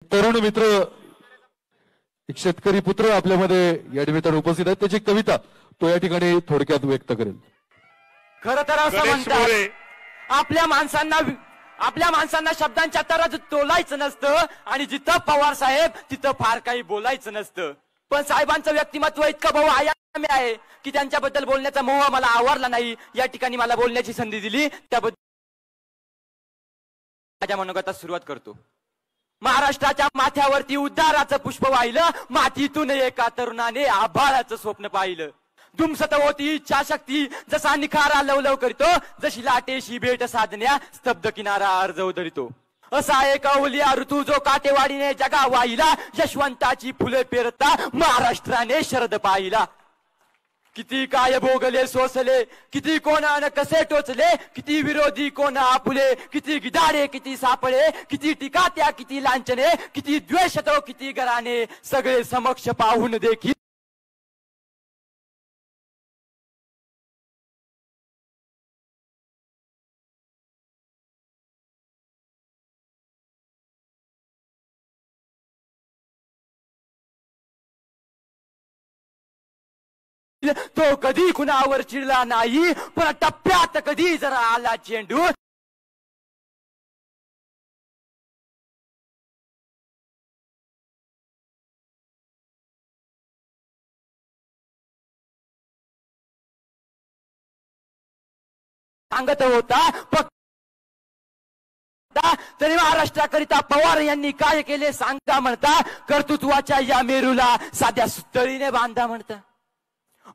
तरुण मित्र एक शेतकरी पुत्र आपल्यामध्ये या निमित्ताने उपस्थित आहेत। त्याची कविता तो या ठिकाणी थोडक्यात व्यक्त करेल। खरं तर असं म्हणतात आपल्या माणसांना शब्दांच्या तराजू तोलायचं नसतं आणि जिथं पवार साहेब तिथं फार काही बोलायचं नसतं। पण साहेबांचं व्यक्तिमत्व इतकं बहुआयामी आहे की त्यांच्याबद्दल बोलण्याचा मोह मला आवरला नाही। या ठिकाणी मला बोलण्याची संधी दिली त्याबद्दल माझ्या मनोगतात सुरुवात करतो। महाराष्ट्राच्या माथ्यावरती उद्धाराचं पुष्प वाहिलं, मातीतून एका तरुणाने आभाळाचं स्वप्न पाहिलं। दुमसत होती इच्छाशक्ती जसा निखारा लवलव करतो, जशी लाटेशी भेट साधण्या स्तब्ध किनारा अर्जव धरितो। असा एक अवलिया ऋतू जो काटेवाडीने जगा वाहिला, यशवंताची फुले पेरता महाराष्ट्राने शरद पाहिला। किती काय भोगले सोसले, किती कोणाने कसे टोचले, किती विरोधी कोण आपुले, किती गिधाडे किती सापळे, किती टीका त्या किती लांछने, किती द्वेष तो किती घराने, सगळे समक्ष पाहून देखील तो कधी कुणावर चिडला नाही, पण टप्प्यात कधी जरा आला चेंडू सांगत होता। तरी महाराष्ट्राकरिता पवार यांनी काय केले सांगा म्हणता, कर्तृत्वाच्या या मेरूला साध्या सुतळीने बांधा म्हणता।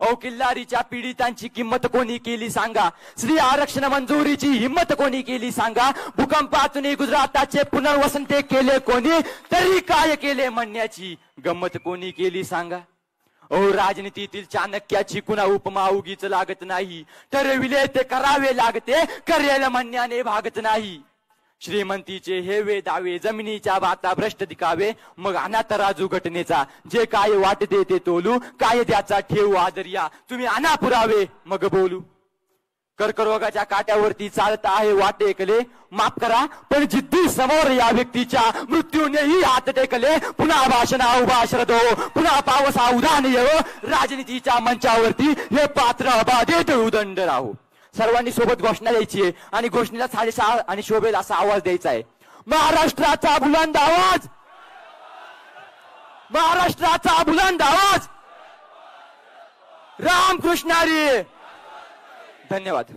ओ किल्लारीच्या पीडितांची किंमत कोणी केली सांगा, स्त्री आरक्षण मंजुरीची हिम्मत कोणी केली सांगा, भूकंपातून गुजराताचे पुनर्वसन ते केले कोणी, तरी काय केले म्हणण्याची गंमत कोणी केली सांगा। ओ राजनीतीतील चाणक्याची कुणा उपमा उगीच लागत नाही, ठरविले ते करावे लागते, करेल म्हणण्याने भागत नाही। श्रीमंतीचे हेवे दावे जमिनीच्या बाता भ्रष्ट दिखावे, मग आणा तराजू घटनेचा, जे काय वाटते ते तोलू, कायद्याचा ठेवू आदर्या, तुम्ही आणा पुरावे मग बोलू। कर्करोगाच्या काट्यावरती चालत आहे वाटेकले, माफ करा पण जिद्दी समोर या व्यक्तीच्या मृत्यूनेही हात टेकले। पुन्हा भाषणा उभा शरदो, पुन्हा पावसा उदान येवो, राजनीतीच्या मंचावरती हे पात्र अबाधित उदंड राहो। सर्वांनी सोबत घोषणा द्यायची आहे आणि घोषणेला साडेसहा आणि शोभेल असा आवाज द्यायचा आहे। महाराष्ट्राचा बुलंद आवाज, महाराष्ट्राचा बुलंद आवाज, रामकृष्ण हरी। धन्यवाद।